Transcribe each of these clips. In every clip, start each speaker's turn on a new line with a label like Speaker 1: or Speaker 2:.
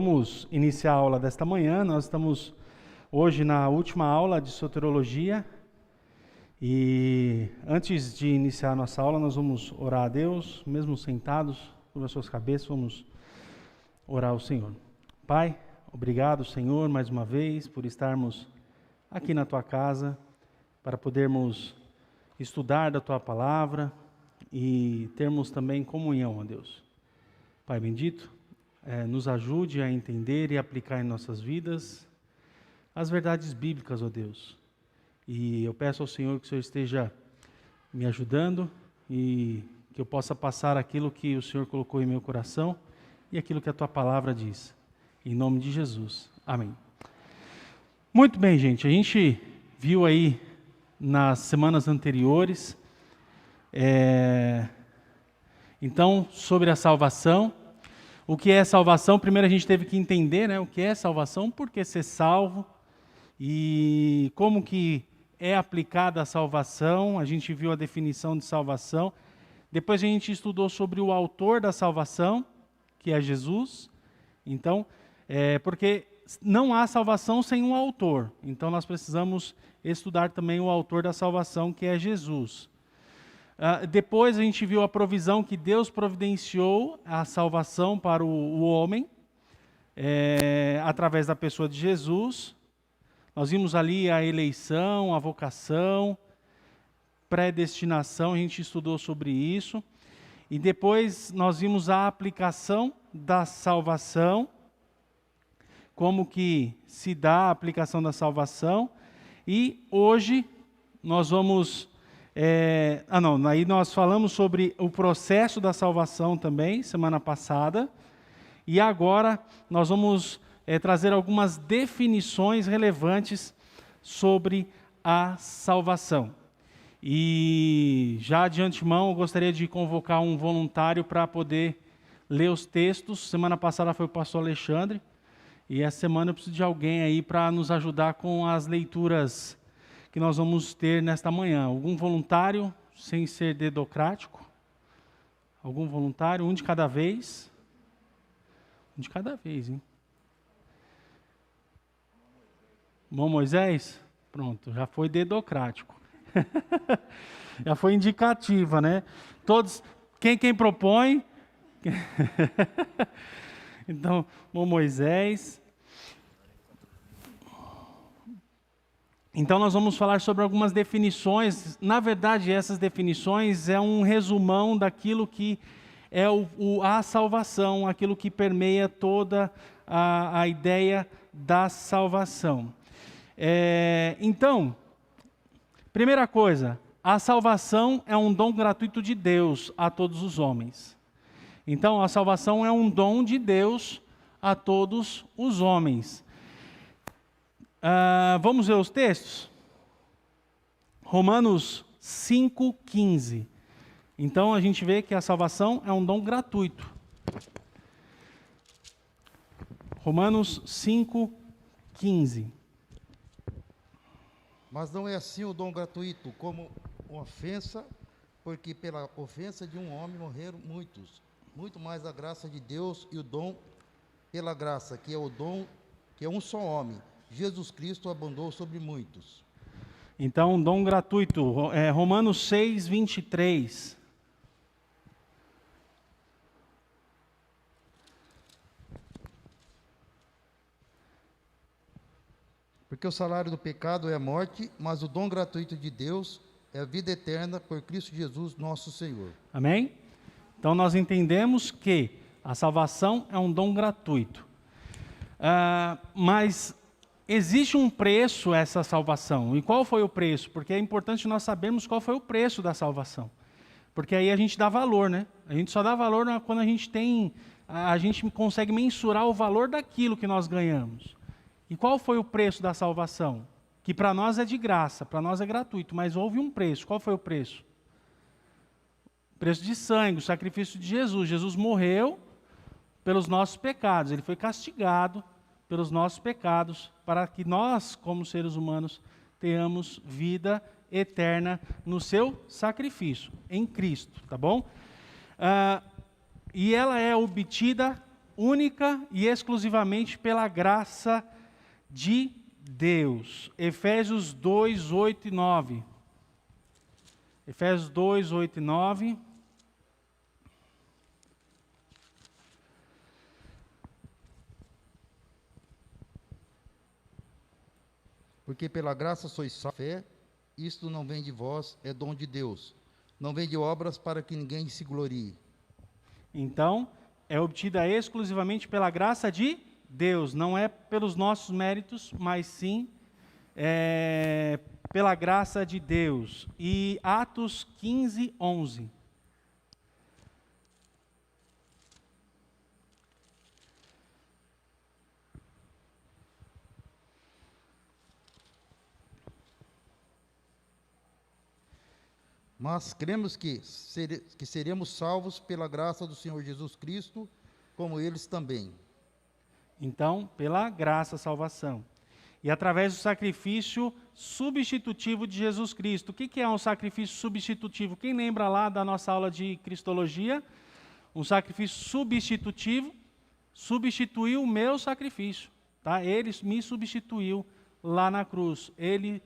Speaker 1: Vamos iniciar a aula desta manhã. Nós estamos hoje na última aula de soteriologia. E antes de iniciar a nossa aula, nós vamos orar a Deus, mesmo sentados sobre as suas cabeças, vamos orar ao Senhor. Pai, obrigado, Senhor, mais uma vez, por estarmos aqui na Tua casa, para podermos estudar da Tua palavra e termos também comunhão, ó Deus. Pai bendito, nos ajude a entender e aplicar em nossas vidas as verdades bíblicas, ó Deus. E eu peço ao Senhor que o Senhor esteja me ajudando e que eu possa passar aquilo que o Senhor colocou em meu coração e aquilo que a Tua palavra diz. Em nome de Jesus. Amém. Muito bem, gente. A gente viu aí nas semanas anteriores, então, sobre a salvação. O que é salvação? Primeiro a gente teve que entender, né, o que é salvação, por que ser salvo e como que é aplicada a salvação. A gente viu a definição de salvação. Depois a gente estudou sobre o autor da salvação, que é Jesus. Então, porque não há salvação sem um autor. Então nós precisamos estudar também o autor da salvação, que é Jesus. Depois a gente viu a provisão que Deus providenciou a salvação para o homem, através da pessoa de Jesus. Nós vimos ali a eleição, a vocação, predestinação, a gente estudou sobre isso. E depois nós vimos a aplicação da salvação, como que se dá a aplicação da salvação. E hoje nós vamos... aí nós falamos sobre o processo da salvação também, semana passada. E agora nós vamos trazer algumas definições relevantes sobre a salvação. E já de antemão eu gostaria de convocar um voluntário para poder ler os textos. Semana passada foi o pastor Alexandre. E essa semana eu preciso de alguém aí para nos ajudar com as leituras que nós vamos ter nesta manhã. Algum voluntário, sem ser dedocrático? Algum voluntário? Um de cada vez? Um de cada vez, hein? Bom, Moisés? Pronto, já foi dedocrático. Já foi indicativa, né? Todos, quem propõe? Então, bom, Moisés. Então nós vamos falar sobre algumas definições. Na verdade, essas definições é um resumão daquilo que é a salvação, aquilo que permeia toda a ideia da salvação. Então, primeira coisa, a salvação é um dom gratuito de Deus a todos os homens. Então, a salvação é um dom de Deus a todos os homens. Vamos ver os textos? Romanos 5,15. Então a gente vê que a salvação é um dom gratuito. Romanos 5,15.
Speaker 2: Mas não é assim o dom gratuito, como uma ofensa, porque pela ofensa de um homem morreram muitos. Muito mais a graça de Deus e o dom pela graça, que é o dom, que é um só homem. Jesus Cristo abundou sobre muitos.
Speaker 1: Então, dom gratuito, Romanos 6, 23.
Speaker 2: Porque o salário do pecado é a morte, mas o dom gratuito de Deus é a vida eterna por Cristo Jesus, nosso Senhor.
Speaker 1: Amém? Então, nós entendemos que a salvação é um dom gratuito. Mas existe um preço a essa salvação. E qual foi o preço? Porque é importante nós sabermos qual foi o preço da salvação. Porque aí a gente dá valor, né? A gente só dá valor quando a gente consegue mensurar o valor daquilo que nós ganhamos. E qual foi o preço da salvação? Que para nós é de graça, para nós é gratuito, mas houve um preço. Qual foi o preço? O preço de sangue, o sacrifício de Jesus. Jesus morreu pelos nossos pecados, ele foi castigado pelos nossos pecados, para que nós, como seres humanos, tenhamos vida eterna no seu sacrifício, em Cristo, tá bom? E ela é obtida única e exclusivamente pela graça de Deus. Efésios 2, 8 e 9. Efésios 2, 8 e 9.
Speaker 2: Porque pela graça sois salvos, fé, isto não vem de vós, é dom de Deus. Não vem de obras para que ninguém se glorie.
Speaker 1: Então, é obtida exclusivamente pela graça de Deus, não é pelos nossos méritos, mas sim pela graça de Deus. E Atos 15, 11.
Speaker 2: Mas cremos que seremos salvos pela graça do Senhor Jesus Cristo, como eles também.
Speaker 1: Então, pela graça, a salvação. E através do sacrifício substitutivo de Jesus Cristo. O que é um sacrifício substitutivo? Quem lembra lá da nossa aula de Cristologia? Um sacrifício substitutivo substituiu o meu sacrifício. Tá? Ele me substituiu lá na cruz. Ele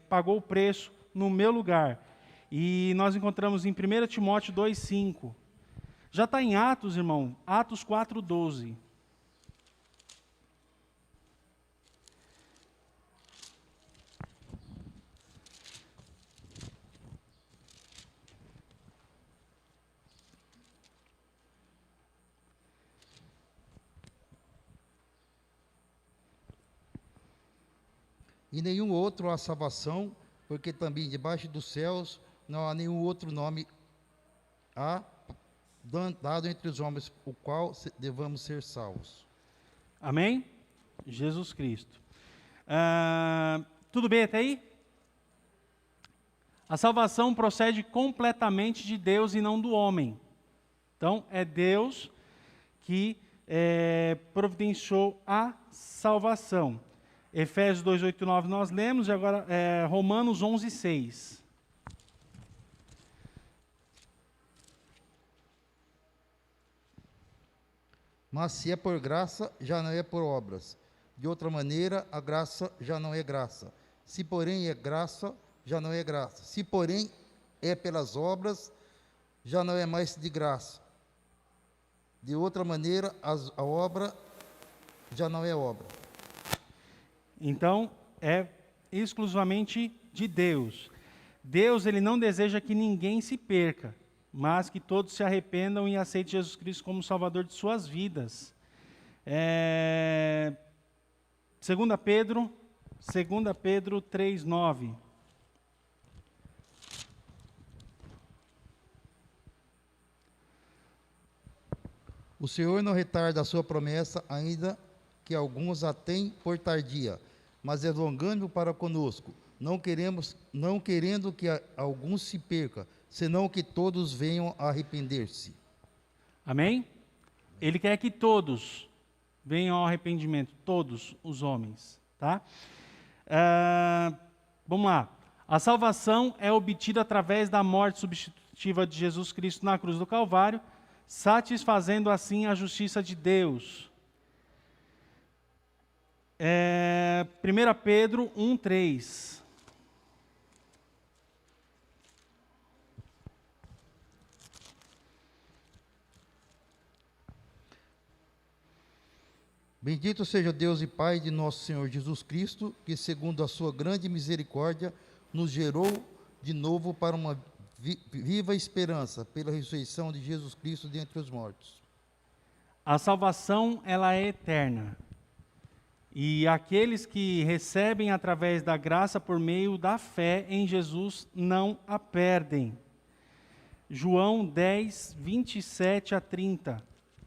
Speaker 1: pagou o preço no meu lugar. E nós encontramos em 1 Timóteo 2,5. Já está em Atos, irmão, Atos 4,12.
Speaker 2: E nenhum outro há salvação, porque também debaixo dos céus não há nenhum outro nome dado entre os homens, o qual devamos ser salvos.
Speaker 1: Amém? Jesus Cristo. Tudo bem até aí? A salvação procede completamente de Deus e não do homem. Então, é Deus que providenciou a salvação. Efésios 2, 8 e 9 nós lemos, e agora Romanos 11, 6.
Speaker 2: Mas se é por graça, já não é por obras. De outra maneira, a graça já não é graça. Se, porém, é graça, já não é graça. Se, porém, é pelas obras, já não é mais de graça. De outra maneira, a obra já não é obra.
Speaker 1: Então, é exclusivamente de Deus. Deus, ele não deseja que ninguém se perca, mas que todos se arrependam e aceitem Jesus Cristo como Salvador de suas vidas. 2 Pedro 3, 9.
Speaker 2: O Senhor não retarda a sua promessa, ainda que alguns a têm por tardia, mas é longânimo para conosco, não querendo que alguns se percam, senão que todos venham a arrepender-se.
Speaker 1: Amém? Ele quer que todos venham ao arrependimento, todos os homens, tá? Vamos lá. A salvação é obtida através da morte substitutiva de Jesus Cristo na cruz do Calvário, satisfazendo assim a justiça de Deus. 1 Pedro 1, 3.
Speaker 2: Bendito seja Deus e Pai de nosso Senhor Jesus Cristo, que segundo a sua grande misericórdia, nos gerou de novo para uma viva esperança, pela ressurreição de Jesus Cristo dentre os mortos.
Speaker 1: A salvação, ela é eterna. E aqueles que recebem através da graça por meio da fé em Jesus não a perdem. João 10, 27 a 30.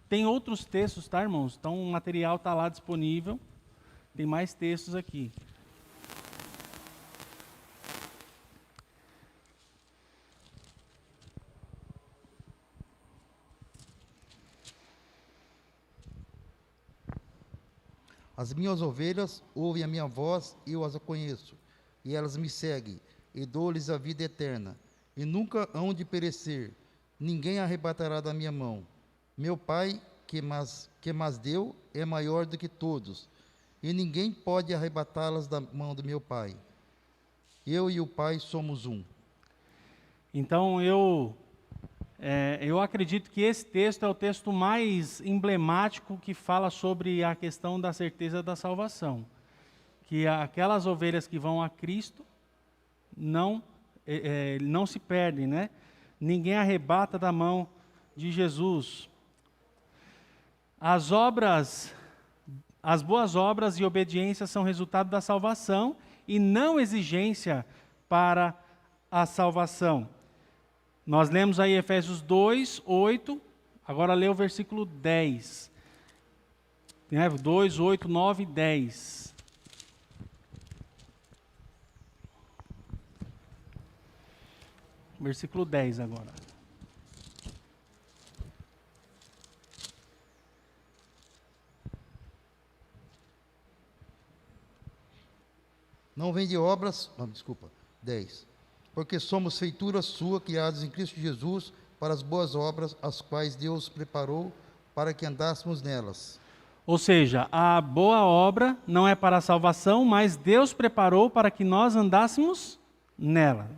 Speaker 1: Tem outros textos, tá, irmãos? Então o material está lá disponível. Tem mais textos aqui.
Speaker 2: As minhas ovelhas ouvem a minha voz e eu as conheço, e elas me seguem, e dou-lhes a vida eterna, e nunca hão de perecer, ninguém arrebatará da minha mão. Meu Pai que mas deu é maior do que todos, e ninguém pode arrebatá-las da mão do meu Pai. Eu e o Pai somos um.
Speaker 1: Então, eu acredito que esse texto é o texto mais emblemático que fala sobre a questão da certeza da salvação. Que aquelas ovelhas que vão a Cristo não se perdem, né? Ninguém arrebata da mão de Jesus. As boas obras e obediência são resultado da salvação e não exigência para a salvação. Nós lemos aí Efésios 2, 8, agora lê o versículo 10. 2, 8, 9 e 10. Versículo 10 agora.
Speaker 2: Não vem de obras, 10. Porque somos feitura sua, criados em Cristo Jesus, para as boas obras, as quais Deus preparou para que andássemos nelas.
Speaker 1: Ou seja, a boa obra não é para a salvação, mas Deus preparou para que nós andássemos nela.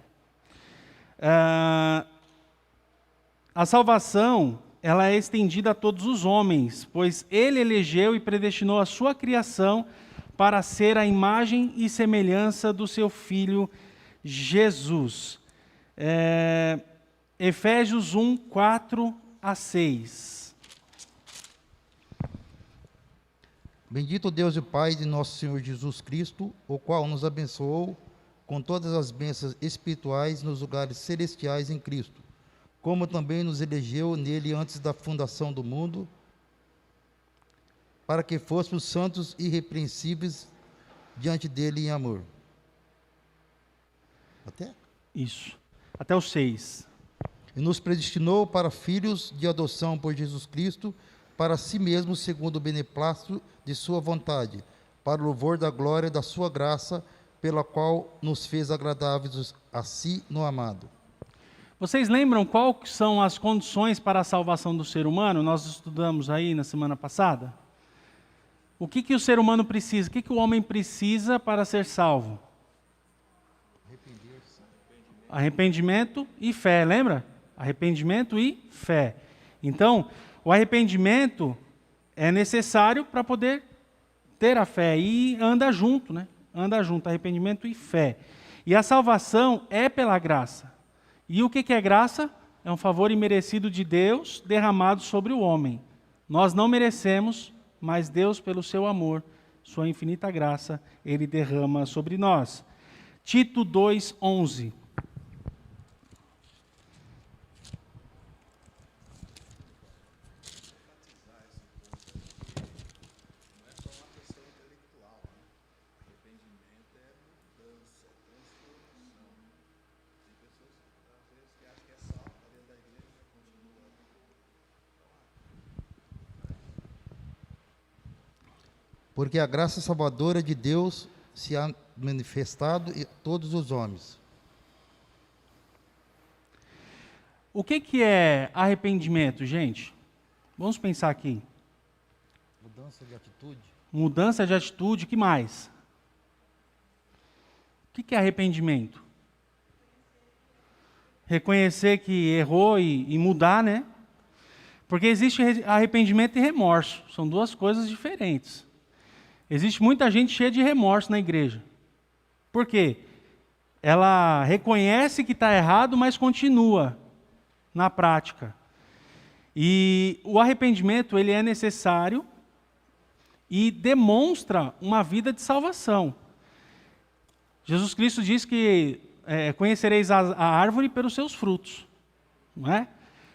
Speaker 1: A salvação, ela é estendida a todos os homens, pois Ele elegeu e predestinou a sua criação para ser a imagem e semelhança do seu Filho Jesus. Efésios 1, 4 a 6.
Speaker 2: Bendito Deus e Pai de nosso Senhor Jesus Cristo, o qual nos abençoou com todas as bênçãos espirituais nos lugares celestiais em Cristo, como também nos elegeu nele antes da fundação do mundo, para que fôssemos santos e irrepreensíveis diante dele em amor. Até?
Speaker 1: Isso. Até o 6.
Speaker 2: E nos predestinou para filhos de adoção por Jesus Cristo, para si mesmo, segundo o beneplácito de sua vontade, para o louvor da glória da sua graça, pela qual nos fez agradáveis a si no amado.
Speaker 1: Vocês lembram quais são as condições para a salvação do ser humano? Nós estudamos aí na semana passada. O que o ser humano precisa? O que o homem precisa para ser salvo? Arrependimento e fé, lembra? Arrependimento e fé. Então, o arrependimento é necessário para poder ter a fé e anda junto, né? Anda junto, arrependimento e fé. E a salvação é pela graça. E o que é graça? É um favor imerecido de Deus derramado sobre o homem. Nós não merecemos, mas Deus, pelo seu amor, sua infinita graça, Ele derrama sobre nós. Tito 2, 11.
Speaker 2: Porque a graça salvadora de Deus se há manifestado em todos os homens.
Speaker 1: O que é arrependimento, gente? Vamos pensar aqui.
Speaker 2: Mudança de atitude.
Speaker 1: Mudança de atitude, o que mais? O que é arrependimento? Reconhecer que errou e mudar, né? Porque existe arrependimento e remorso. São duas coisas diferentes. Existe muita gente cheia de remorso na igreja. Por quê? Ela reconhece que está errado, mas continua na prática. E o arrependimento, ele é necessário e demonstra uma vida de salvação. Jesus Cristo diz que conhecereis a árvore pelos seus frutos. Não é?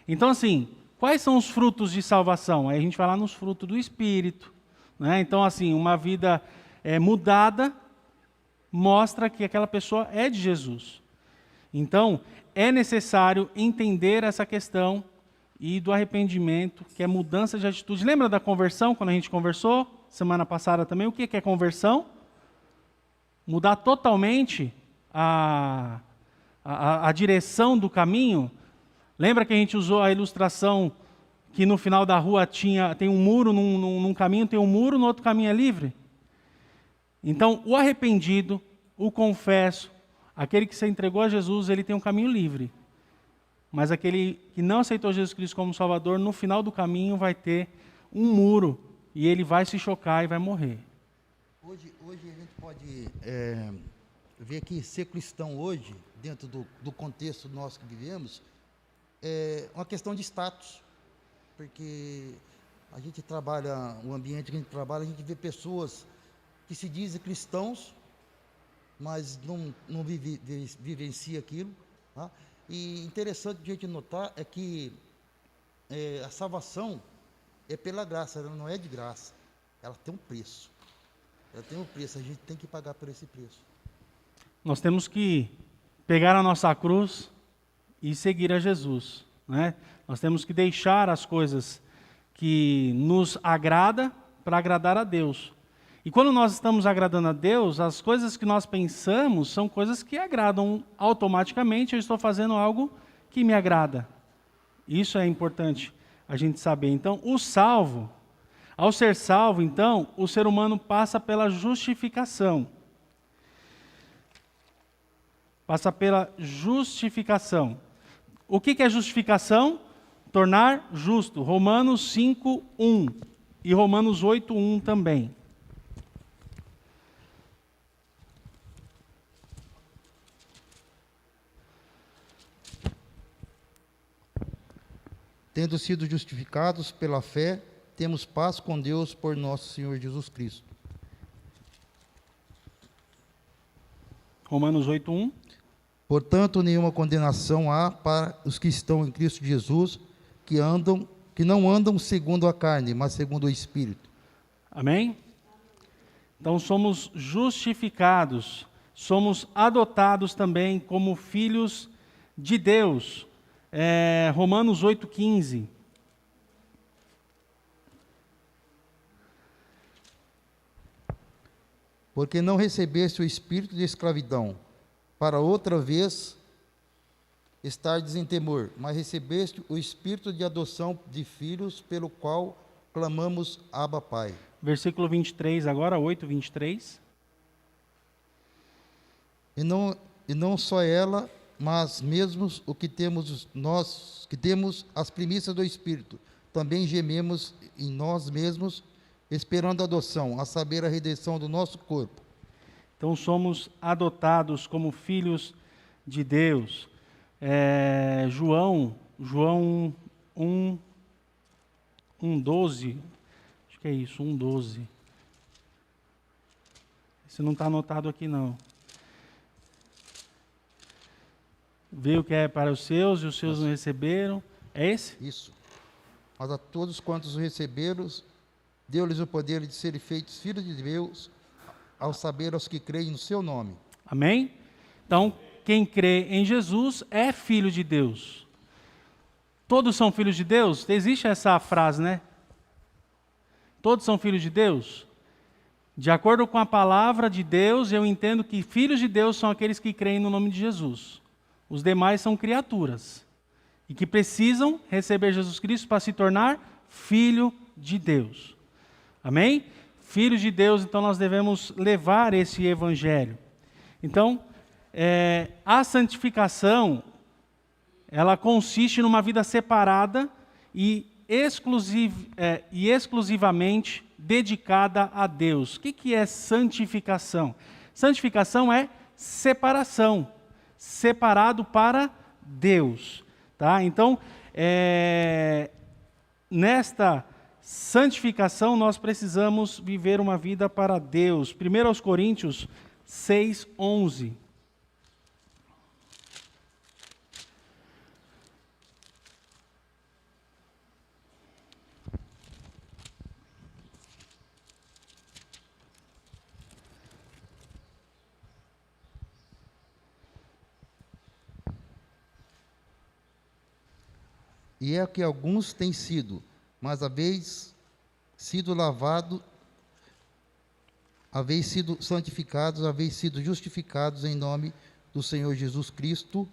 Speaker 1: Então, assim, quais são os frutos de salvação? Aí a gente vai lá nos frutos do Espírito. Né? Então, assim, uma vida mudada mostra que aquela pessoa é de Jesus. Então, é necessário entender essa questão e do arrependimento, que é mudança de atitude. Lembra da conversão, quando a gente conversou? Semana passada também. O que é conversão? Mudar totalmente a direção do caminho. Lembra que a gente usou a ilustração que no final da rua tem um muro, num caminho tem um muro, no outro caminho é livre? Então, o arrependido, o confesso, aquele que se entregou a Jesus, ele tem um caminho livre. Mas aquele que não aceitou Jesus Cristo como Salvador, no final do caminho vai ter um muro, e ele vai se chocar e vai morrer.
Speaker 2: Hoje a gente pode ver que ser cristão hoje, dentro do contexto nosso que vivemos, é uma questão de status. Porque a gente trabalha, o ambiente que a gente trabalha, a gente vê pessoas que se dizem cristãos, mas não vivencia aquilo. Tá? E interessante de a gente notar é que a salvação é pela graça, ela não é de graça, ela tem um preço. Ela tem um preço, a gente tem que pagar por esse preço.
Speaker 1: Nós temos que pegar a nossa cruz e seguir a Jesus, né? Nós temos que deixar as coisas que nos agrada para agradar a Deus. E quando nós estamos agradando a Deus, as coisas que nós pensamos são coisas que agradam automaticamente. Eu estou fazendo algo que me agrada. Isso é importante a gente saber. Então, o salvo, ao ser salvo, então, o ser humano passa pela justificação. Passa pela justificação. O que é justificação? Tornar justo. Romanos 5:1 e Romanos 8:1 também.
Speaker 2: Tendo sido justificados pela fé, temos paz com Deus por nosso Senhor Jesus Cristo.
Speaker 1: Romanos 8:1.
Speaker 2: Portanto, nenhuma condenação há para os que estão em Cristo Jesus, que não andam segundo a carne, mas segundo o Espírito.
Speaker 1: Amém? Então somos justificados, somos adotados também como filhos de Deus. Romanos 8:15.
Speaker 2: Porque não recebeste o espírito de escravidão, para outra vez estardes em temor, mas recebeste o espírito de adoção de filhos, pelo qual clamamos, Abba, Pai.
Speaker 1: Versículo 23, agora 8:23.
Speaker 2: E não só ela, mas mesmo o que temos nós, que temos as primícias do Espírito, também gememos em nós mesmos, esperando a adoção, a saber, a redenção do nosso corpo.
Speaker 1: Então somos adotados como filhos de Deus. João 1:12, acho que é isso, 1:12. Esse não está anotado aqui não. Veio que é para os seus e os seus não receberam. É esse?
Speaker 2: Isso. Mas a todos quantos o receberam, deu-lhes o poder de serem feitos filhos de Deus, ao saber aos que creem no seu nome.
Speaker 1: Amém? Então, quem crê em Jesus é filho de Deus. Todos são filhos de Deus? Existe essa frase, né? Todos são filhos de Deus? De acordo com a palavra de Deus, eu entendo que filhos de Deus são aqueles que creem no nome de Jesus. Os demais são criaturas e que precisam receber Jesus Cristo para se tornar filho de Deus. Amém? Filhos de Deus, então nós devemos levar esse evangelho. Então, a santificação, ela consiste numa vida separada e exclusivamente dedicada a Deus. O que é santificação? Santificação é separação. Separado para Deus, tá? Então, nesta santificação nós precisamos viver uma vida para Deus. 1 Coríntios 6:11.
Speaker 2: E é que alguns têm sido, mas haveis sido lavado, haveis sido santificados, haveis sido justificados em nome do Senhor Jesus Cristo,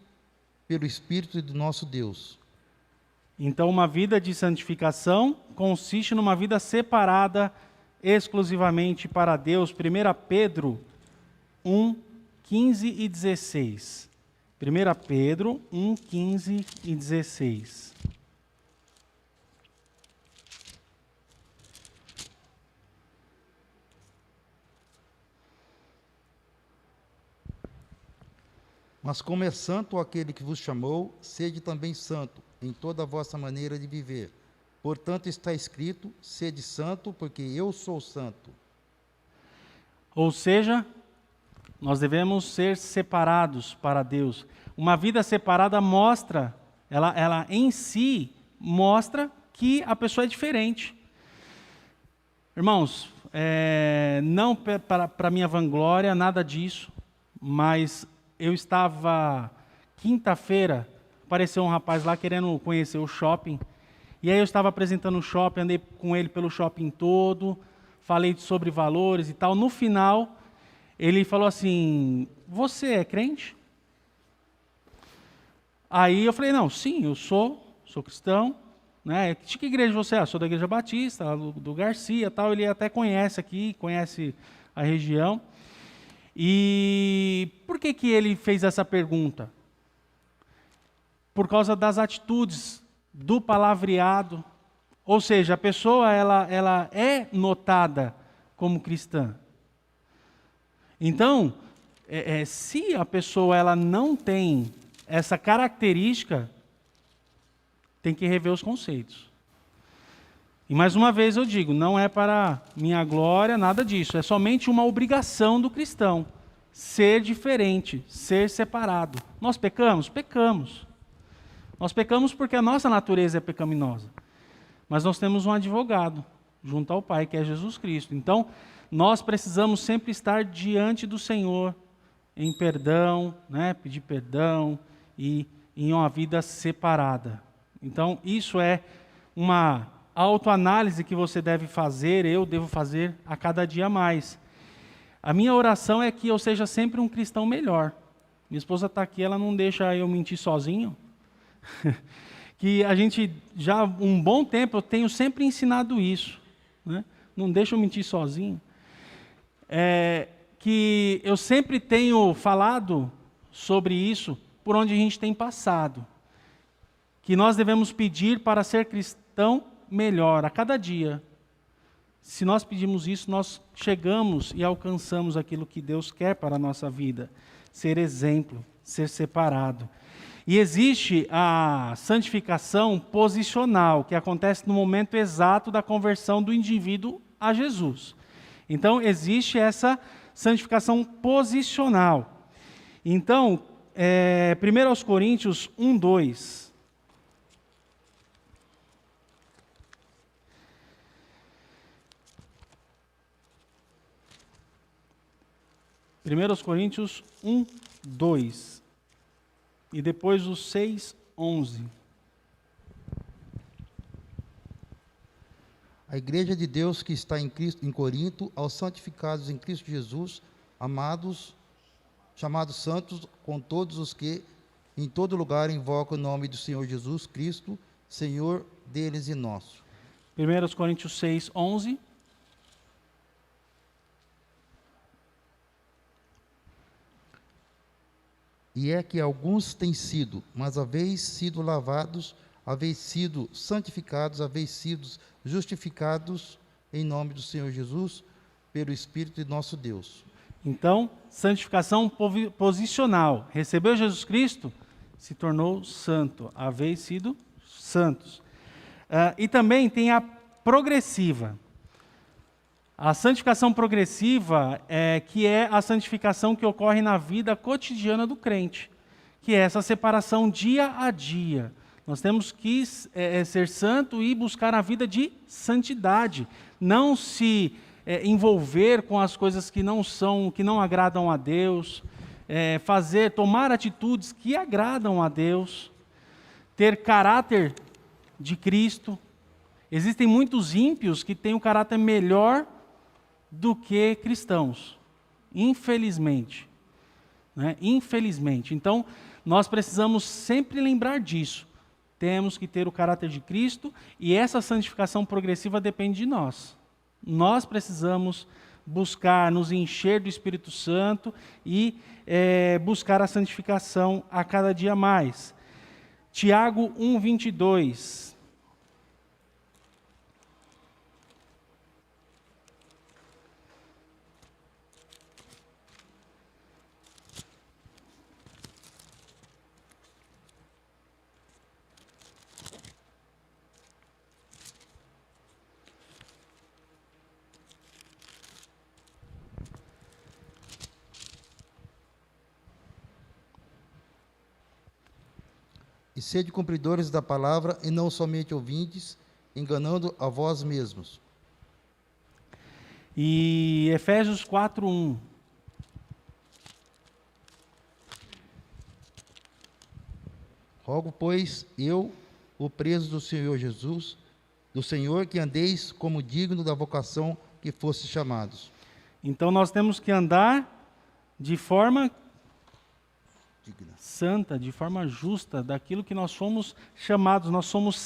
Speaker 2: pelo Espírito do nosso Deus.
Speaker 1: Então, uma vida de santificação consiste numa vida separada exclusivamente para Deus. 1 Pedro 1, 15 e 16. 1 Pedro 1, 15 e 16.
Speaker 2: Mas como é santo aquele que vos chamou, sede também santo em toda a vossa maneira de viver. Portanto está escrito, sede santo, porque eu sou santo.
Speaker 1: Ou seja, nós devemos ser separados para Deus. Uma vida separada mostra, ela em si mostra que a pessoa é diferente. Irmãos, não para minha vanglória, nada disso, mas eu estava, quinta-feira, apareceu um rapaz lá querendo conhecer o shopping, e aí eu estava apresentando o shopping, andei com ele pelo shopping todo, falei sobre valores e tal. No final, ele falou assim, você é crente? Aí eu falei, não, sim, eu sou cristão. Né? De que igreja você é? Sou da Igreja Batista, do Garcia, tal. Ele até conhece aqui, conhece a região. E por que ele fez essa pergunta? Por causa das atitudes, do palavreado. Ou seja, a pessoa ela é notada como cristã. Então, se a pessoa ela não tem essa característica, tem que rever os conceitos. E mais uma vez eu digo, não é para minha glória, nada disso. É somente uma obrigação do cristão. Ser diferente, ser separado. Nós pecamos? Pecamos. Nós pecamos porque a nossa natureza é pecaminosa. Mas nós temos um advogado junto ao Pai, que é Jesus Cristo. Então, nós precisamos sempre estar diante do Senhor, em perdão, né? Pedir perdão e em uma vida separada. Então, isso é uma autoanálise que você deve fazer, eu devo fazer a cada dia mais. A minha oração é que eu seja sempre um cristão melhor. Minha esposa está aqui, ela não deixa eu mentir sozinho. Que a gente, já há um bom tempo, eu tenho sempre ensinado isso. Né? Não deixa eu mentir sozinho. Que eu sempre tenho falado sobre isso, por onde a gente tem passado. Que nós devemos pedir para ser cristão melhor a cada dia. Se nós pedimos isso, nós chegamos e alcançamos aquilo que Deus quer para a nossa vida. Ser exemplo, ser separado. E existe a santificação posicional, que acontece no momento exato da conversão do indivíduo a Jesus. Então, existe essa santificação posicional. Então, 1 Coríntios 1, 2. 1 Coríntios 1, 2. E depois o 6, 11.
Speaker 2: A igreja de Deus que está em Corinto, aos santificados em Cristo Jesus, amados, chamados santos, com todos os que em todo lugar invocam o nome do Senhor Jesus Cristo, Senhor deles e nosso.
Speaker 1: 1 Coríntios 6, 11.
Speaker 2: E é que alguns têm sido, mas haveis sido lavados, haveis sido santificados, haveis sido justificados em nome do Senhor Jesus, pelo Espírito de nosso Deus.
Speaker 1: Então, santificação posicional. Recebeu Jesus Cristo, se tornou santo. Haveis sido santos. E também tem a progressiva. A santificação progressiva que é a santificação que ocorre na vida cotidiana do crente, que é essa separação dia a dia. Nós temos que ser santo e buscar a vida de santidade, não se envolver com as coisas que não agradam a Deus, tomar atitudes que agradam a Deus, ter caráter de Cristo. Existem muitos ímpios que têm um caráter melhor do que cristãos, infelizmente. Né? Infelizmente. Então, nós precisamos sempre lembrar disso. temos que ter o caráter de Cristo, e essa santificação progressiva depende de nós. Nós precisamos buscar nos encher do Espírito Santo e buscar a santificação a cada dia mais. Tiago 1:22.
Speaker 2: E sede cumpridores da palavra, e não somente ouvintes, enganando a vós mesmos.
Speaker 1: E Efésios 4:1.
Speaker 2: Rogo, pois, eu, o preso do Senhor Jesus, do Senhor, que andeis como digno da vocação que fostes chamados.
Speaker 1: Então nós temos que andar de forma
Speaker 2: Digna.
Speaker 1: santa, de forma justa, daquilo que nós somos chamados, nós somos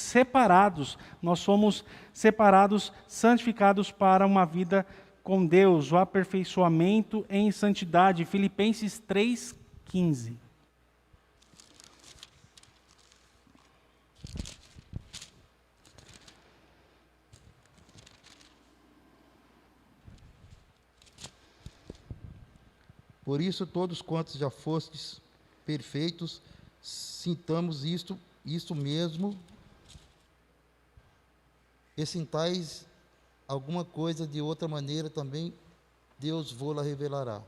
Speaker 1: separados, santificados para uma vida com Deus, o aperfeiçoamento em santidade. Filipenses 3:15.
Speaker 2: Por isso, todos quantos já fostes perfeitos, sintamos isto mesmo, e sintais alguma coisa de outra maneira também, Deus vô-la revelará.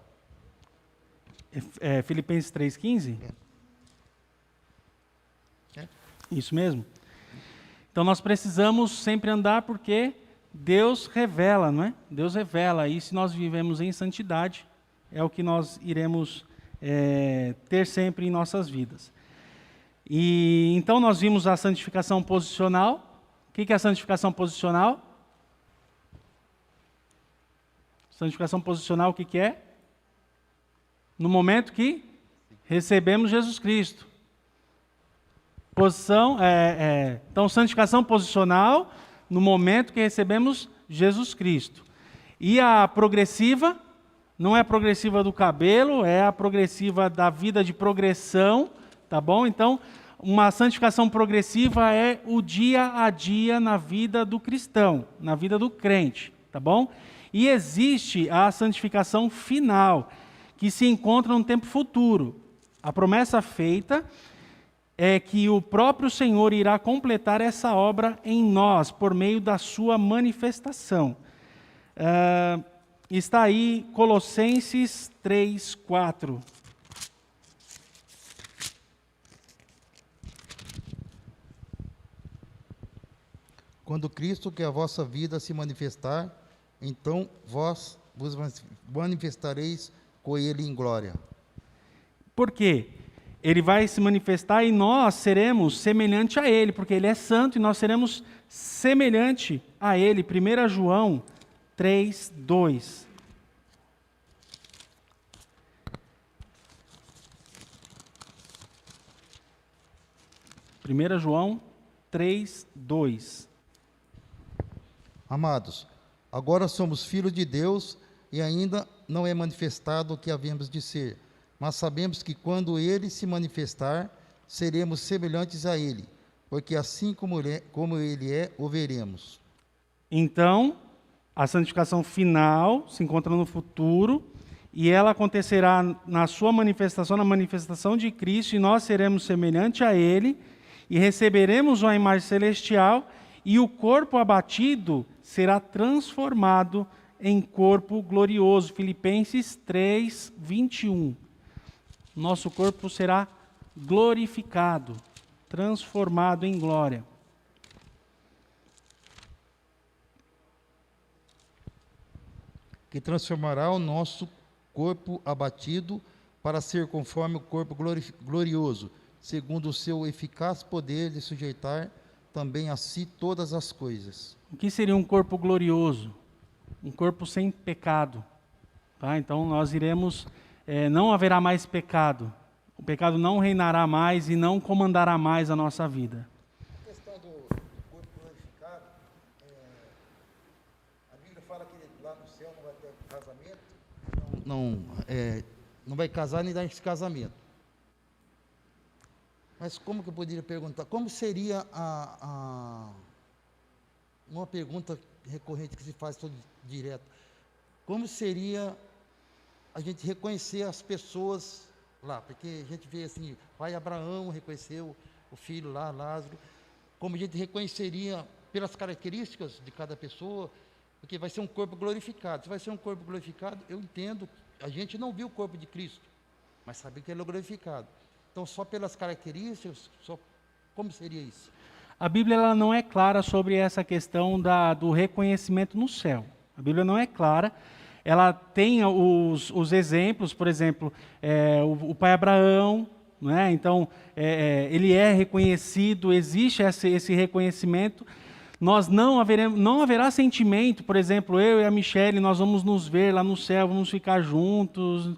Speaker 1: Filipenses 3:15? Isso mesmo. Então nós precisamos sempre andar porque Deus revela, não é? Deus revela, e se nós vivemos em santidade, é o que nós iremos ter sempre em nossas vidas. E então nós vimos a santificação posicional. O que é a santificação posicional? Santificação posicional, o que é? No momento que recebemos Jesus Cristo. Então, santificação posicional no momento que recebemos Jesus Cristo. E a progressiva, não é a progressiva do cabelo, é a progressiva da vida de progressão, tá bom? Então, uma santificação progressiva é o dia a dia na vida do cristão, na vida do crente, tá bom? E existe a santificação final, que se encontra no tempo futuro. A promessa feita é que o próprio Senhor irá completar essa obra em nós, por meio da sua manifestação. Está aí Colossenses 3:4.
Speaker 2: Quando Cristo, que é a vossa vida, se manifestar, então vós vos manifestareis com Ele em glória.
Speaker 1: Por quê? Ele vai se manifestar e nós seremos semelhante a Ele, porque Ele é santo e nós seremos semelhante a Ele. 1 João 3:2. João 3:2.
Speaker 2: Amados, agora somos filhos de Deus e ainda não é manifestado o que havemos de ser, mas sabemos que quando Ele se manifestar, seremos semelhantes a Ele, porque assim como Ele é, o veremos.
Speaker 1: Então, a santificação final se encontra no futuro e ela acontecerá na sua manifestação, na manifestação de Cristo, e nós seremos semelhantes a Ele e receberemos uma imagem celestial e o corpo abatido será transformado em corpo glorioso. Filipenses 3:21. Nosso corpo será glorificado, transformado em glória.
Speaker 2: Que transformará o nosso corpo abatido para ser conforme o corpo glorioso, segundo o seu eficaz poder de sujeitar também a si todas as coisas.
Speaker 1: O que seria um corpo glorioso? Um corpo sem pecado. Tá? Então nós iremos, não haverá mais pecado. O pecado não reinará mais e não comandará mais a nossa vida.
Speaker 2: casamento, não vai casar nem dar esse casamento. Mas como que eu poderia perguntar? Como seria uma pergunta recorrente que se faz todo direto? Como seria a gente reconhecer as pessoas lá? Porque a gente vê assim, pai Abraão reconheceu o filho lá, Lázaro. Como a gente reconheceria pelas características de cada pessoa? Porque vai ser um corpo glorificado. Se vai ser um corpo glorificado, eu entendo, a gente não viu o corpo de Cristo, mas sabe que ele é glorificado. Então, só pelas características, como seria isso?
Speaker 1: A Bíblia ela não é clara sobre essa questão do reconhecimento no céu. A Bíblia não é clara. Ela tem os exemplos, por exemplo, o pai Abraão, não é? Então, ele é reconhecido, existe esse reconhecimento. Nós não haverá sentimento, por exemplo, eu e a Michele, nós vamos nos ver lá no céu, vamos ficar juntos.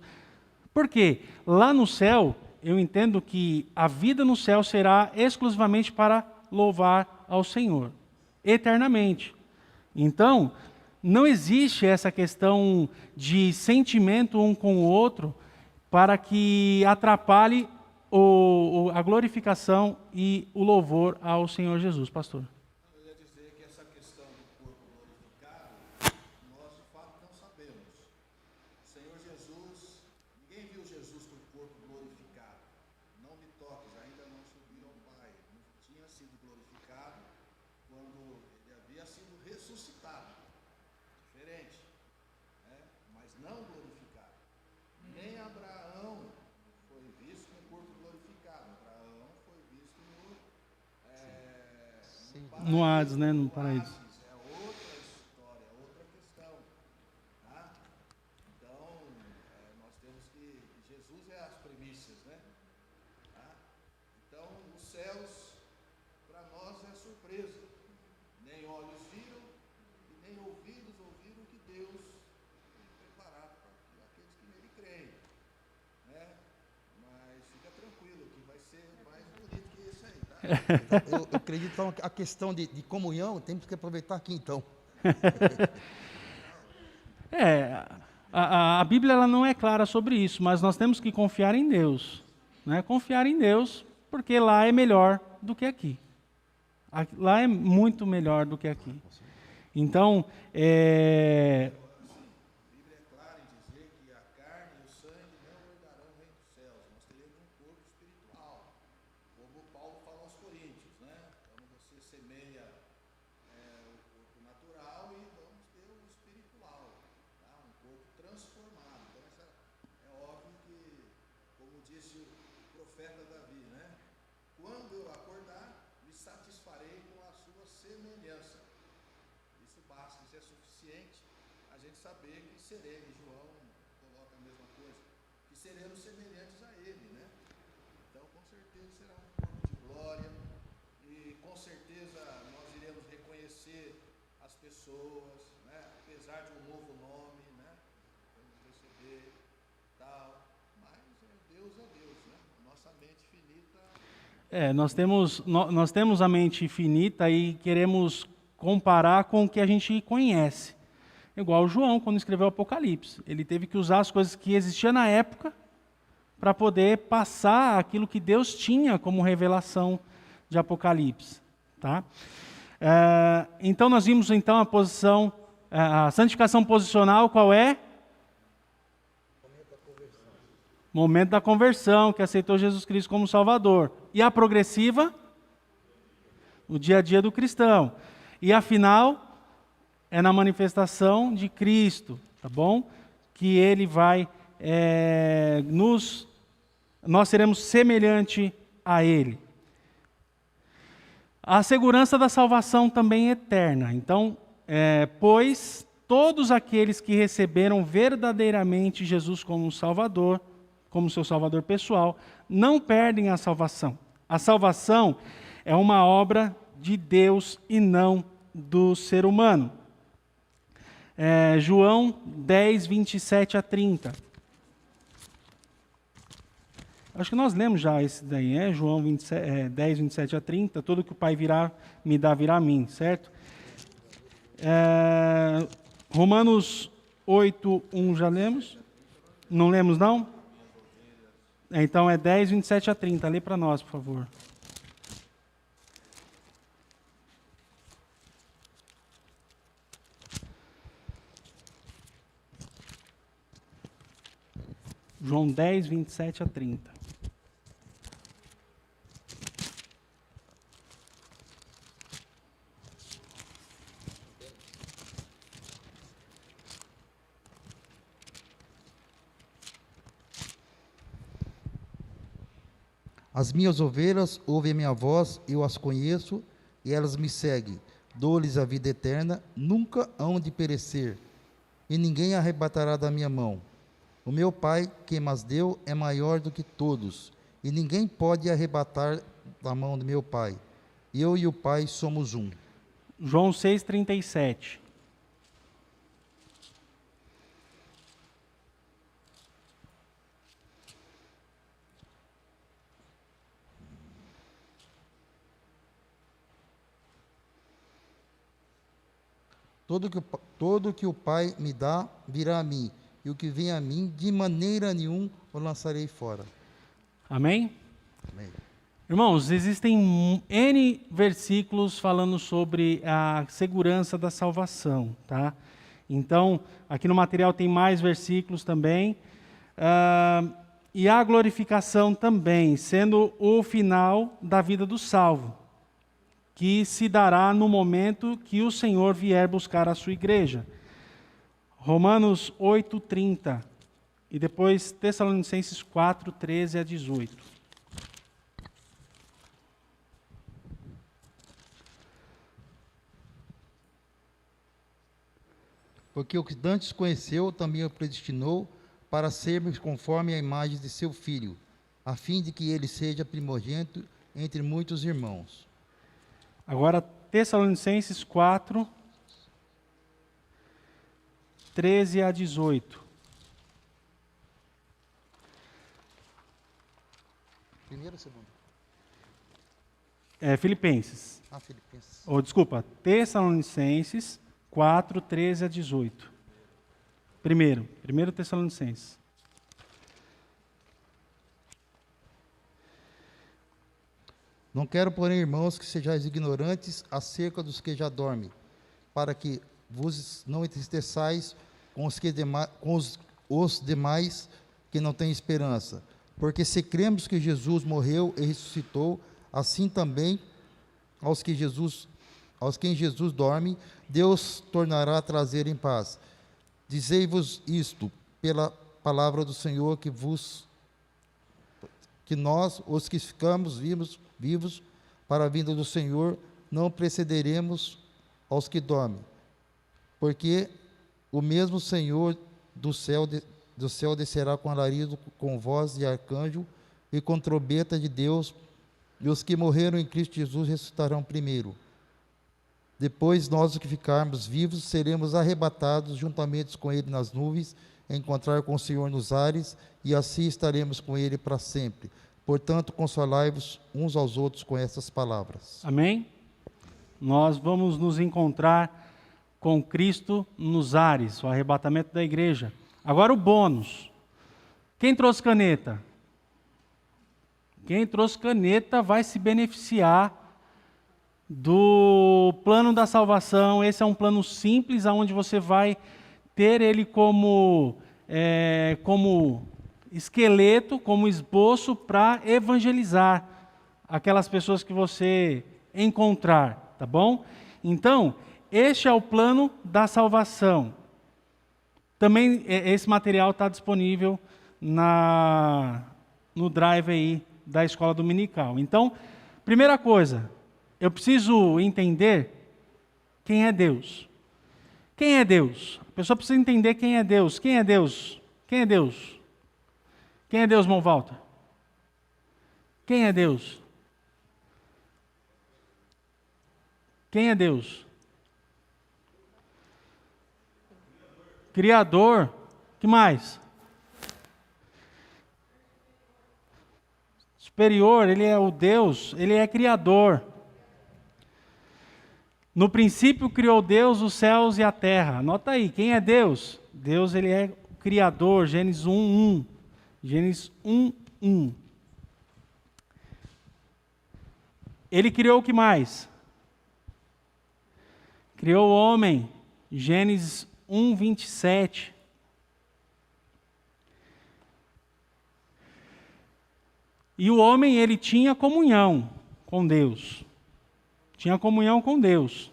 Speaker 1: Por quê? Lá no céu, eu entendo que a vida no céu será exclusivamente para louvar ao Senhor, eternamente. Então, não existe essa questão de sentimento um com o outro para que atrapalhe a glorificação e o louvor ao Senhor Jesus, pastor.
Speaker 3: Eu ia dizer que essa questão do corpo glorificado, nós de fato não sabemos. O Senhor Jesus, ninguém viu Jesus com o corpo glorificado. Não me toques, ainda não subiram ao Pai. Não tinha sido glorificado quando ele havia sido ressuscitado. Diferente, né? Mas não glorificado. Nem Abraão foi visto com o corpo glorificado. Abraão foi visto
Speaker 1: no Hades, né? No paraíso.
Speaker 3: É outra história, outra questão. Tá? Então, nós temos que Jesus é as primícias, né? Tá? Então, os céus, para nós, é surpresa. Nem olhos viram, e nem ouvidos ouviram o que Deus tem preparado para aqueles que nele creem. Né? Mas fica tranquilo, que vai ser mais bonito que esse aí, tá?
Speaker 2: Eu acredito que a questão de comunhão, temos que aproveitar aqui então.
Speaker 1: A Bíblia ela não é clara sobre isso, mas nós temos que confiar em Deus. Né? Confiar em Deus, porque lá é melhor do que aqui. Lá é muito melhor do que aqui. Então,
Speaker 3: A Bíblia é clara em dizer que a carne e o sangue não herdarão o reino dos céus. Nós teremos um corpo espiritual, como Paulo fala aos Coríntios, né? Então você semeia o corpo natural e vamos ter o espiritual, tá? Um corpo transformado. Então é óbvio que, como disse o profeta Davi, né? Quando eu acordar, me satisfarei com a sua semelhança. Isso basta, isso é suficiente a gente saber que seremos, João coloca a mesma coisa, que seremos semelhantes a ele, né? Então, com certeza será um corpo de glória e com certeza nós iremos reconhecer as pessoas, né? Apesar de um novo nome, né? Vamos receber tal, mas Deus é Deus, né? Nossa mente finita.
Speaker 1: nós temos a mente finita e queremos comparar com o que a gente conhece. Igual João, quando escreveu o Apocalipse. Ele teve que usar as coisas que existiam na época para poder passar aquilo que Deus tinha como revelação de Apocalipse. Tá? Então, nós vimos então a posição, a santificação posicional, qual é? Momento da conversão, que aceitou Jesus Cristo como Salvador. E a progressiva? O dia a dia do cristão. E a final é na manifestação de Cristo, tá bom? Que Ele vai nós seremos semelhante a Ele. A segurança da salvação também é eterna. Então, pois todos aqueles que receberam verdadeiramente Jesus como Salvador, como seu Salvador pessoal, não perdem a salvação. A salvação é uma obra de Deus e não do ser humano. João 10, 27 a 30. Acho que nós lemos já esse daí, João 10, 27 a 30. Tudo que o Pai me dá, virá a mim, certo? Romanos 8:1 já lemos? Não lemos, não? Então é 10, 27 a 30. Lê para nós, por favor. João 10, 27 a 30.
Speaker 2: As minhas ovelhas ouvem a minha voz, eu as conheço, e elas me seguem. Dou-lhes a vida eterna, nunca hão de perecer, e ninguém arrebatará da minha mão. O meu Pai, quem mas deu, é maior do que todos, e ninguém pode arrebatar da mão do meu Pai. Eu e o Pai somos um.
Speaker 1: João 6, 37.
Speaker 2: Todo que o Pai me dá, virá a mim, e o que vem a mim, de maneira nenhuma o lançarei fora.
Speaker 1: Amém?
Speaker 2: Amém.
Speaker 1: Irmãos, existem N versículos falando sobre a segurança da salvação, tá? Então, aqui no material tem mais versículos também. E a glorificação também, sendo o final da vida do salvo, que se dará no momento que o Senhor vier buscar a sua igreja. Romanos 8:30 e depois Tessalonicenses 4, 13 a 18.
Speaker 2: Porque o que dantes conheceu, também o predestinou para sermos conforme a imagem de seu Filho, a fim de que ele seja primogênito entre muitos irmãos.
Speaker 1: Agora, Tessalonicenses 4, 13 a 18.
Speaker 2: Primeiro ou segundo?
Speaker 1: Filipenses.
Speaker 2: Filipenses.
Speaker 1: Desculpa, Tessalonicenses 4, 13 a 18. Primeiro Tessalonicenses.
Speaker 2: Não quero, porém, irmãos, que sejais ignorantes acerca dos que já dormem, para que vos não entristeçais com os demais que não têm esperança. Porque se cremos que Jesus morreu e ressuscitou, assim também aos que em Jesus dorme, Deus tornará a trazer em paz. Dizei-vos isto pela palavra do Senhor, que nós, os que ficamos vivos para a vinda do Senhor, não precederemos aos que dormem. Porque o mesmo Senhor do céu descerá com alarido, com voz de arcanjo e com trombeta de Deus, e os que morreram em Cristo Jesus ressuscitarão primeiro. Depois nós, os que ficarmos vivos, seremos arrebatados juntamente com Ele nas nuvens, a encontrar com o Senhor nos ares, e assim estaremos com Ele para sempre. Portanto, consolai-vos uns aos outros com essas palavras.
Speaker 1: Amém? Nós vamos nos encontrar com Cristo nos ares, o arrebatamento da igreja. Agora o bônus. Quem trouxe caneta? Quem trouxe caneta vai se beneficiar do plano da salvação. Esse é um plano simples, onde você vai ter ele como esqueleto, como esboço para evangelizar aquelas pessoas que você encontrar, tá bom? Então, este é o plano da salvação. Também esse material está disponível no drive aí da escola dominical. Então, primeira coisa, eu preciso entender quem é Deus. Quem é Deus? A pessoa precisa entender quem é Deus. Quem é Deus? Quem é Deus? Quem é Deus, irmão Walter? Quem é Deus? Quem é Deus? Criador. Que mais? Superior, ele é o Deus, ele é criador. No princípio criou Deus os céus e a terra. Anota aí, quem é Deus? Deus, ele é o criador, Gênesis 1:1. Gênesis 1:1. Ele criou o que mais? Criou o homem, Gênesis 1:27. E o homem, ele tinha comunhão com Deus. Tinha comunhão com Deus.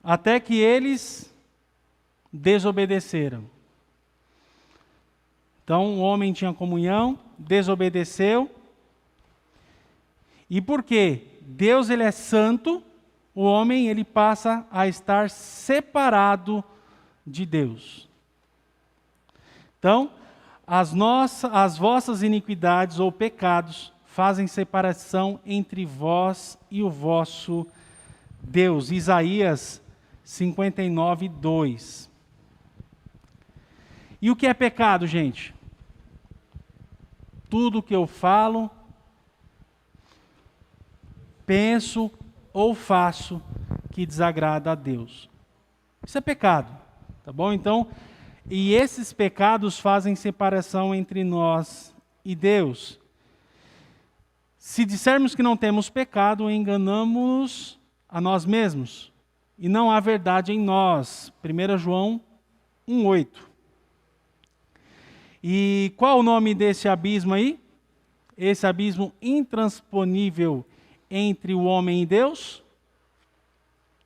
Speaker 1: Até que eles desobedeceram. Então, o homem tinha comunhão, desobedeceu. E por quê? Deus, ele é santo, o homem, ele passa a estar separado de Deus. Então, as vossas iniquidades ou pecados fazem separação entre vós e o vosso Deus. Isaías 59:2. E o que é pecado, gente? Tudo que eu falo, penso ou faço que desagrada a Deus. Isso é pecado, tá bom? Então, e esses pecados fazem separação entre nós e Deus. Se dissermos que não temos pecado, enganamos a nós mesmos. E não há verdade em nós. 1 João 1:8. E qual o nome desse abismo aí? Esse abismo intransponível entre o homem e Deus?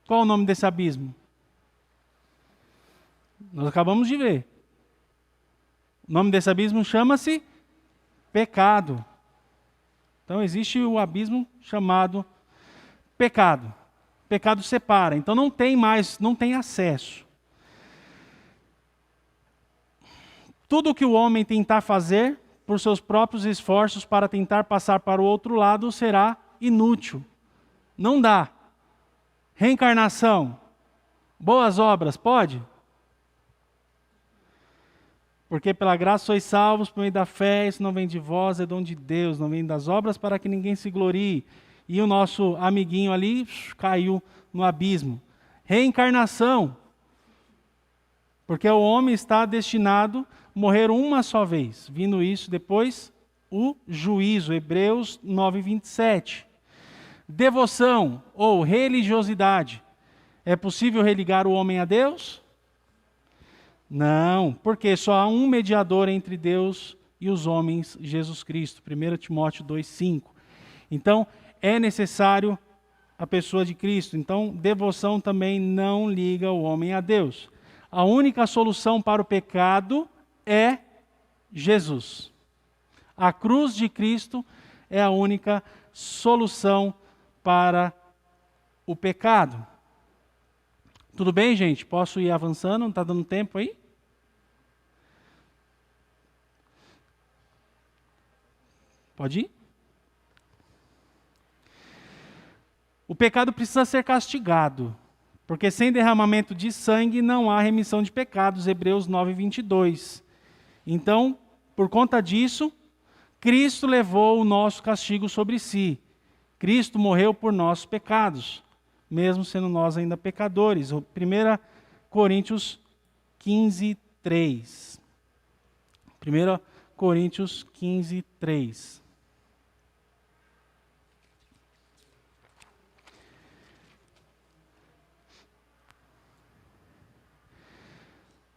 Speaker 1: Qual o nome desse abismo? Nós acabamos de ver. O nome desse abismo chama-se pecado. Então existe o abismo chamado pecado. Pecado separa, então não tem acesso. Tudo que o homem tentar fazer por seus próprios esforços para tentar passar para o outro lado será inútil. Não dá. Reencarnação, boas obras, pode? Porque pela graça sois salvos por meio da fé, isso não vem de vós, é dom de Deus, não vem das obras para que ninguém se glorie. E o nosso amiguinho ali caiu no abismo. Reencarnação, porque o homem está destinado a morrer uma só vez. Vindo isso depois, o juízo, Hebreus 9:27. Devoção ou religiosidade. É possível religar o homem a Deus? Não, porque só há um mediador entre Deus e os homens, Jesus Cristo. 1 Timóteo 2:5. Então, é necessário a pessoa de Cristo. Então, devoção também não liga o homem a Deus. A única solução para o pecado é Jesus. A cruz de Cristo é a única solução para o pecado. Tudo bem, gente? Posso ir avançando? Não está dando tempo aí? Pode ir? O pecado precisa ser castigado, porque sem derramamento de sangue não há remissão de pecados, Hebreus 9:22. Então, por conta disso, Cristo levou o nosso castigo sobre si. Cristo morreu por nossos pecados, mesmo sendo nós ainda pecadores. 1 Coríntios 15:3. 1 Coríntios 15:3.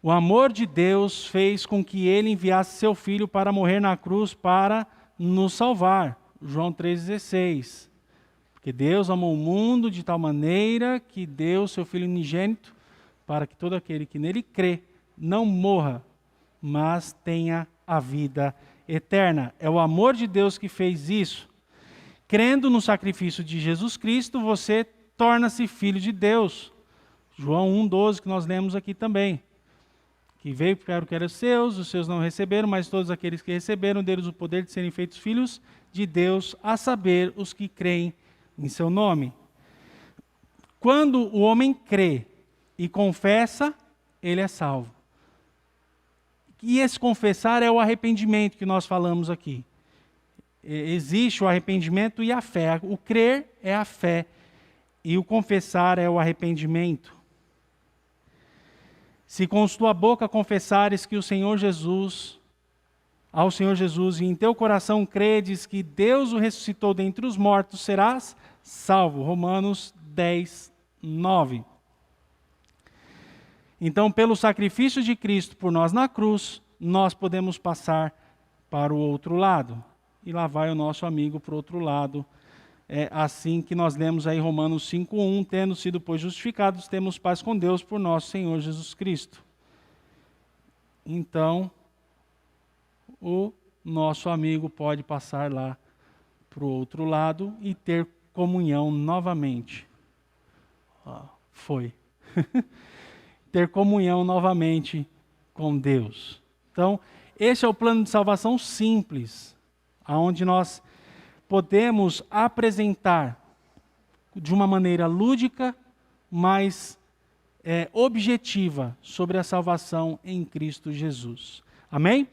Speaker 1: O amor de Deus fez com que ele enviasse seu Filho para morrer na cruz para nos salvar. João 3,16. Porque Deus amou o mundo de tal maneira que deu seu Filho unigênito para que todo aquele que nele crê não morra, mas tenha a vida eterna. É o amor de Deus que fez isso. Crendo no sacrifício de Jesus Cristo, você torna-se filho de Deus. João 1,12, que nós lemos aqui também. Que veio para o que eram seus, os seus não receberam, mas todos aqueles que receberam, deles o poder de serem feitos filhos de Deus, a saber, os que creem em seu nome. Quando o homem crê e confessa, ele é salvo. E esse confessar é o arrependimento que nós falamos aqui. Existe o arrependimento e a fé. O crer é a fé e o confessar é o arrependimento. Se com tua boca confessares que ao Senhor Jesus e em teu coração credes que Deus o ressuscitou dentre os mortos, serás salvo. Romanos 10, 9. Então, pelo sacrifício de Cristo por nós na cruz, nós podemos passar para o outro lado. E lá vai o nosso amigo para o outro lado. É assim que nós lemos aí Romanos 5:1, tendo sido, pois, justificados, temos paz com Deus por nosso Senhor Jesus Cristo. Então, o nosso amigo pode passar lá para o outro lado e ter comunhão novamente. Foi. Ter comunhão novamente com Deus. Então, esse é o plano de salvação simples, onde nós podemos apresentar de uma maneira lúdica, mas objetiva sobre a salvação em Cristo Jesus. Amém?